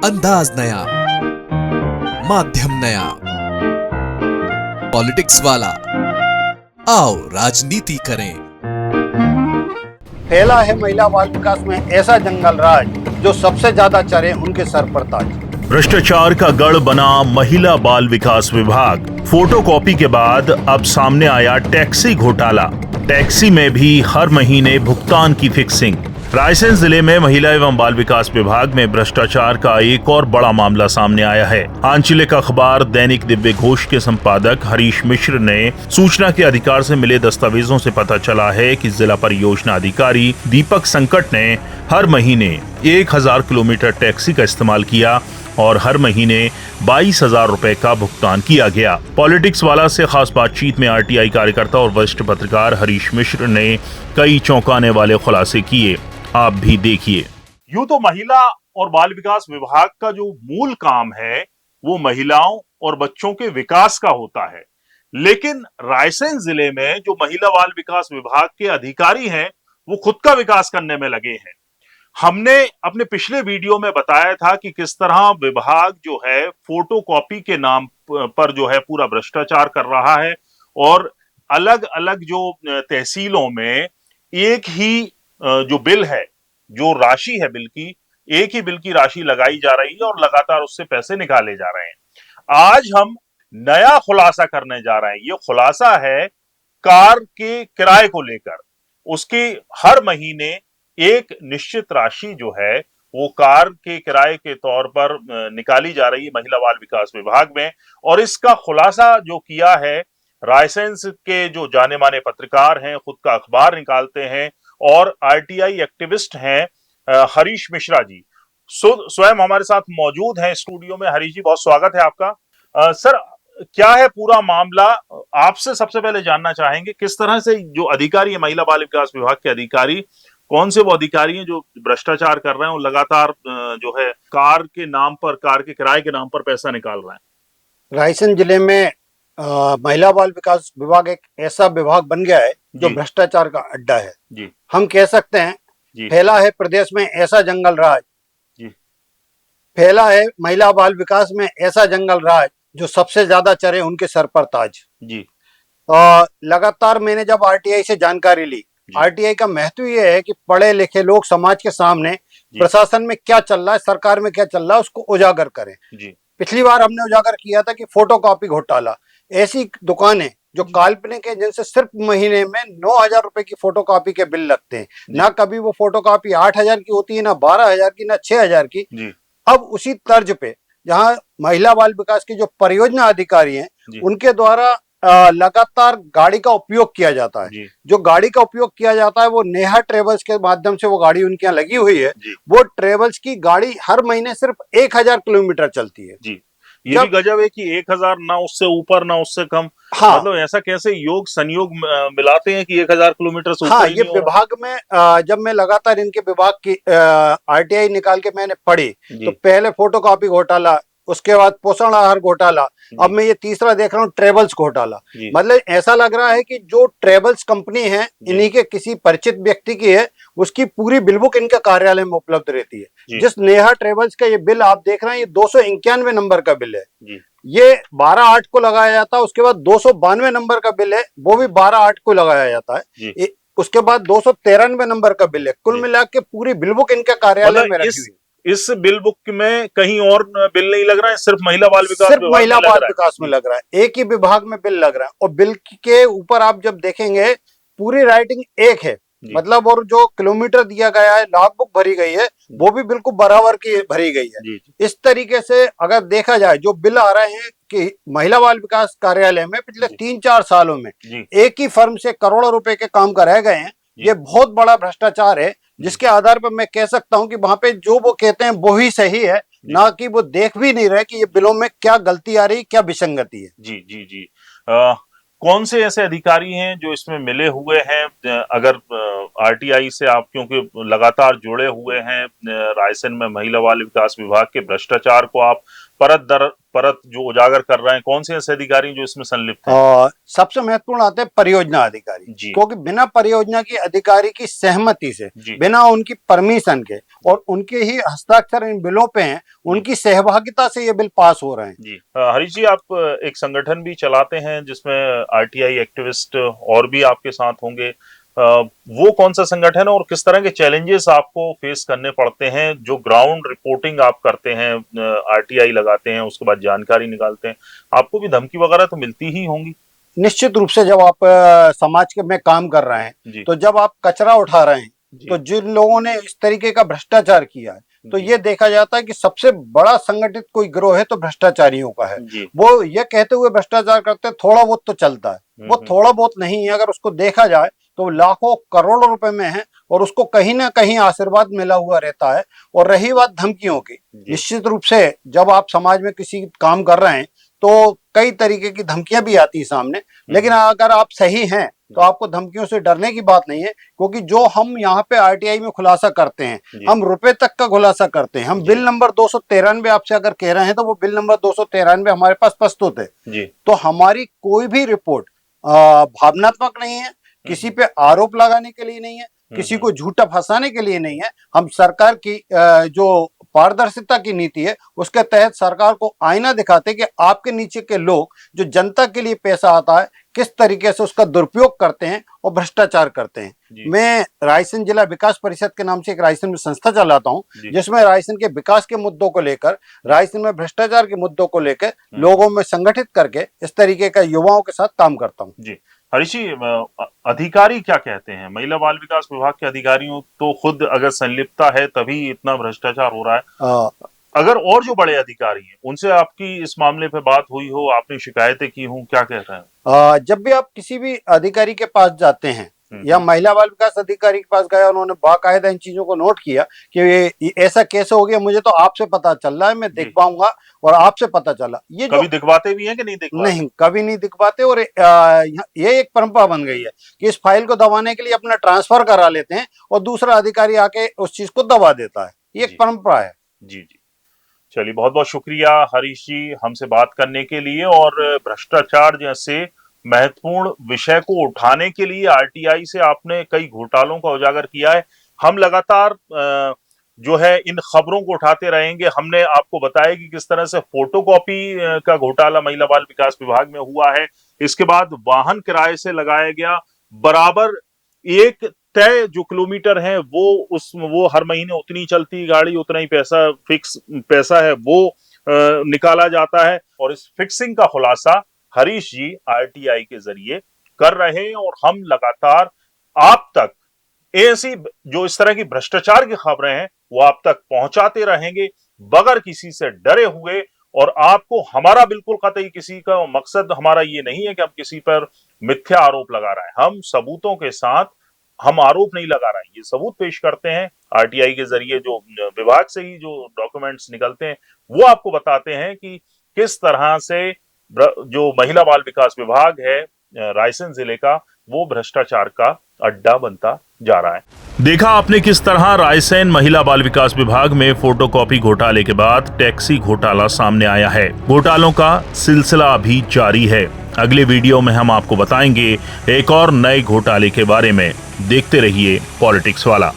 अंदाज नया, माध्यम नया, पॉलिटिक्स वाला। आओ राजनीति करें। फैला है महिला बाल विकास में ऐसा जंगल राज, जो सबसे ज्यादा चरे उनके सर पर ताज। भ्रष्टाचार का गढ़ बना महिला बाल विकास विभाग। फोटोकॉपी के बाद अब सामने आया टैक्सी घोटाला। टैक्सी में भी हर महीने भुगतान की फिक्सिंग। रायसेन जिले में महिला एवं बाल विकास विभाग में भ्रष्टाचार का एक और बड़ा मामला सामने आया है। आंचलिक अखबार दैनिक दिव्य घोष के संपादक हरीश मिश्र ने सूचना के अधिकार से मिले दस्तावेजों से पता चला है कि जिला परियोजना अधिकारी दीपक संकट ने हर महीने 1000 किलोमीटर टैक्सी का इस्तेमाल किया और हर महीने 22,000 रुपए का भुगतान किया गया। पॉलिटिक्स वाला से खास बातचीत में आरटीआई कार्यकर्ता और वरिष्ठ पत्रकार हरीश मिश्र ने कई चौंकाने वाले खुलासे किए। आप भी देखिए। यूं तो महिला और बाल विकास विभाग का जो मूल काम है वो महिलाओं और बच्चों के विकास का होता है, लेकिन रायसेन जिले में जो महिला बाल विकास विभाग के अधिकारी हैं वो खुद का विकास करने में लगे हैं। हमने अपने पिछले वीडियो में बताया था कि किस तरह विभाग जो है फोटोकॉपी के नाम पर जो है पूरा भ्रष्टाचार कर रहा है और अलग अलग जो तहसीलों में एक ही जो बिल है, जो राशि है बिल की, एक ही बिल की राशि लगाई जा रही है और लगातार उससे पैसे निकाले जा रहे हैं। आज हम नया खुलासा करने जा रहे हैं। ये खुलासा है कार के किराए को लेकर। उसकी हर महीने एक निश्चित राशि जो है वो कार के किराए के तौर पर निकाली जा रही है महिला बाल विकास विभाग में। और इसका खुलासा जो किया है रायसेन के जो जाने माने पत्रकार हैं, खुद का अखबार निकालते हैं और आरटीआई एक्टिविस्ट हैं हरीश मिश्रा जी, स्वयं हमारे साथ मौजूद हैं स्टूडियो में। हरीश जी, बहुत स्वागत है आपका। सर, क्या है पूरा मामला? आपसे सबसे पहले जानना चाहेंगे किस तरह से जो अधिकारी है महिला बाल विकास विभाग के अधिकारी, कौन से वो अधिकारी हैं जो भ्रष्टाचार कर रहे हैं और लगातार जो है कार के नाम पर, कार के किराए के नाम पर पैसा निकाल रहे हैं? रायसेन जिले में महिला बाल विकास विभाग एक ऐसा विभाग बन गया है जो भ्रष्टाचार का अड्डा है जी। हम कह सकते हैं फैला है प्रदेश में ऐसा जंगल राज जी। फैला है महिला बाल विकास में ऐसा जंगल राज, जो सबसे ज्यादा चरे उनके सर पर ताज जी। लगातार मैंने जब आरटीआई से जानकारी ली, आरटीआई का महत्व यह है कि पढ़े लिखे लोग समाज के सामने प्रशासन में क्या चल रहा है, सरकार में क्या चल रहा है, उसको उजागर करें। पिछली बार हमने उजागर किया था कि फोटोकॉपी घोटाला, ऐसी दुकानें जो काल्पनिक है जिनसे सिर्फ महीने में 9,000 रुपए की फोटोकॉपी के बिल लगते हैं। ना कभी वो फोटोकॉपी 8,000 की होती है, ना 12,000 की, ना 6,000 की। अब उसी तर्ज पे जहां महिला बाल विकास के जो परियोजना अधिकारी हैं उनके द्वारा लगातार गाड़ी का उपयोग किया जाता है। जो गाड़ी का उपयोग किया जाता है वो नेहा ट्रेवल्स के माध्यम से वो गाड़ी उनके यहाँ लगी हुई है। वो ट्रेवल्स की गाड़ी हर महीने सिर्फ 1,000 किलोमीटर चलती है। ये भी गजब है कि 1,000, ना उससे ऊपर ना उससे कम। हाँ, मतलब ऐसा कैसे योग संयोग मिलाते हैं कि 1,000 किलोमीटर से ऊपर? हाँ, ये विभाग में जब मैं लगातार इनके विभाग की आरटीआई निकाल के मैंने पढ़ी, तो पहले फोटोकॉपी घोटाला, उसके बाद पोषण आहार घोटाला, अब मैं ये तीसरा देख रहा हूँ ट्रेवल्स घोटाला। मतलब ऐसा लग रहा है कि जो ट्रेवल्स कंपनी है इन्हीं के किसी परिचित व्यक्ति की है, उसकी पूरी बिल बुक इनके कार्यालय में उपलब्ध रहती है। जिस नेहा ट्रेवल्स का ये बिल आप देख रहे हैं, ये 291 नंबर का बिल है। ये 12/8 को लगाया जाता है। उसके बाद 292 नंबर का बिल है, वो भी 12/8 को लगाया जाता है। उसके बाद 293 नंबर का बिल है। कुल मिला के पूरी बिल बुक इनके कार्यालय में रखी हुई। इस बिल बुक में कहीं और बिल नहीं लग रहा है, सिर्फ महिला बाल विकास में लग रहा है। एक ही विभाग में बिल लग रहा है और बिल के ऊपर आप जब देखेंगे पूरी राइटिंग एक है, मतलब, और जो किलोमीटर दिया गया है, लॉग बुक भरी गई है, वो भी बिल्कुल बराबर की भरी गई है। इस तरीके से अगर देखा जाए जो बिल आ रहे हैं कि महिला बाल विकास कार्यालय में पिछले 3-4 सालों में एक ही फर्म से करोड़ों रुपए के काम कराए गए हैं, ये बहुत बड़ा भ्रष्टाचार है, जिसके आधार पर मैं कह सकता हूं कि वहां पे जो वो कहते हैं वो ही सही है, ना कि वो देख भी नहीं रहे कि ये बिलों में क्या गलती आ रही, क्या विसंगति है। जी जी जी। कौन से ऐसे अधिकारी हैं जो इसमें मिले हुए हैं? अगर आरटीआई से आप क्योंकि लगातार जुड़े हुए हैं रायसेन में महिला बाल विकास विभाग के भ्रष्टाचार को आप परत दर परत जो उजागर कर रहे हैं, कौन से ऐसे अधिकारी जो इसमें संलिप्त हैं? और सबसे महत्वपूर्ण आते हैं परियोजना अधिकारी, जी। क्योंकि बिना परियोजना की अधिकारी की सहमति से, जी। बिना उनकी परमिशन के और उनके ही हस्ताक्षर इन बिलों पे हैं, उनकी सहभागिता से ये बिल पास हो रहे हैं। जी हरीश जी, आप एक संगठन भी चलाते हैं जिसमें आरटीआई एक्टिविस्ट और भी आपके साथ होंगे, वो कौन सा संगठन है और किस तरह के चैलेंजेस आपको फेस करने पड़ते हैं? जो ग्राउंड रिपोर्टिंग आप करते हैं, आरटीआई लगाते हैं, उसके बाद जानकारी निकालते हैं, आपको भी धमकी वगैरह तो मिलती ही होंगी? निश्चित रूप से जब आप समाज के में काम कर रहे हैं, तो जब आप कचरा उठा रहे हैं, तो जिन लोगों ने इस तरीके का भ्रष्टाचार किया है, तो ये देखा जाता है कि सबसे बड़ा संगठित कोई गिरोह है तो भ्रष्टाचारियों का है। वो ये कहते हुए भ्रष्टाचार करते हैं थोड़ा बहुत तो चलता है, वो थोड़ा बहुत नहीं है। अगर उसको देखा जाए तो लाखों करोड़ों रुपए में है और उसको कहीं ना कहीं आशीर्वाद मिला हुआ रहता है। और रही बात धमकियों की, निश्चित रूप से जब आप समाज में किसी काम कर रहे हैं तो कई तरीके की धमकियां भी आती है सामने, लेकिन अगर आप सही हैं तो आपको धमकियों से डरने की बात नहीं है, क्योंकि जो हम यहाँ पे आरटीआई में खुलासा करते हैं, हम रुपए तक का खुलासा करते हैं। हम बिल नंबर 293 आपसे अगर कह रहे हैं तो वो बिल नंबर 293 हमारे पास प्रस्तुत है। तो हमारी कोई भी रिपोर्ट भावनात्मक नहीं है, किसी पे आरोप लगाने के लिए नहीं है, किसी को झूठा फंसाने के लिए नहीं है। हम सरकार की जो पारदर्शिता की नीति है उसके तहत सरकार को आईना दिखाते कि आपके नीचे के लोग जो जनता के लिए पैसा आता है किस तरीके से उसका दुरुपयोग करते हैं और भ्रष्टाचार करते हैं। मैं रायसेन जिला विकास परिषद के नाम से एक रायसेन में संस्था चलाता हूं, जिसमें रायसेन के विकास के मुद्दों को लेकर, रायसेन में भ्रष्टाचार के मुद्दों को लेकर लोगों में संगठित करके इस तरीके का युवाओं के साथ काम करता हूँ। जी हरीश जी, अधिकारी क्या कहते हैं? महिला बाल विकास विभाग के अधिकारियों तो खुद अगर संलिप्तता है तभी इतना भ्रष्टाचार हो रहा है। अगर और जो बड़े अधिकारी हैं उनसे आपकी इस मामले पे बात हुई हो, आपने शिकायतें की हो, क्या कह रहे हैं? जब भी आप किसी भी अधिकारी के पास जाते हैं या महिला बाल विकास अधिकारी के पास गया, उन्होंने बाकायदा इन चीजों को नोट किया कि ये ऐसा कैसे हो गया, मुझे तो आपसे पता चल रहा है, मैं दिख पाऊंगा और आपसे पता चला। ये कभी दिखवाते भी हैं कि नहीं दिखवाते? नहीं, कभी नहीं दिखवाते। और ये एक परंपरा बन गई है कि इस फाइल को दबाने के लिए अपना ट्रांसफर करा लेते हैं और दूसरा अधिकारी आके उस चीज को दबा देता है। ये एक परंपरा है। जी। चलिए, बहुत बहुत शुक्रिया हरीश जी हमसे बात करने के लिए और भ्रष्टाचार जैसे महत्वपूर्ण विषय को उठाने के लिए आरटीआई से आपने कई घोटालों का उजागर किया है। हम लगातार जो है इन खबरों को उठाते रहेंगे। हमने आपको बताया कि किस तरह से फोटोकॉपी का घोटाला महिला बाल विकास विभाग में हुआ है। इसके बाद वाहन किराए से लगाया गया, बराबर एक तय जो किलोमीटर है वो हर महीने उतनी चलती गाड़ी, उतना ही पैसा फिक्स पैसा है वो निकाला जाता है। और इस फिक्सिंग का खुलासा हरीश जी आरटीआई के जरिए कर रहे हैं और हम लगातार आप तक ऐसी जो इस तरह की भ्रष्टाचार की खबरें हैं वो आप तक पहुंचाते रहेंगे बगैर किसी से डरे हुए। और आपको हमारा बिल्कुल कतई किसी का मकसद हमारा ये नहीं है कि हम किसी पर मिथ्या आरोप लगा रहे हैं। हम सबूतों के साथ हम आरोप नहीं लगा रहे हैं, ये सबूत पेश करते हैं आरटीआई के जरिए। जो विभाग से ही जो डॉक्यूमेंट्स निकलते हैं वो आपको बताते हैं कि किस तरह से जो महिला बाल विकास विभाग है रायसेन जिले का वो भ्रष्टाचार का अड्डा बनता जा रहा है। देखा आपने किस तरह रायसेन महिला बाल विकास विभाग में फोटोकॉपी घोटाले के बाद टैक्सी घोटाला सामने आया है। घोटालों का सिलसिला अभी जारी है। अगले वीडियो में हम आपको बताएंगे एक और नए घोटाले के बारे में। देखते रहिए पॉलिटिक्स वाला।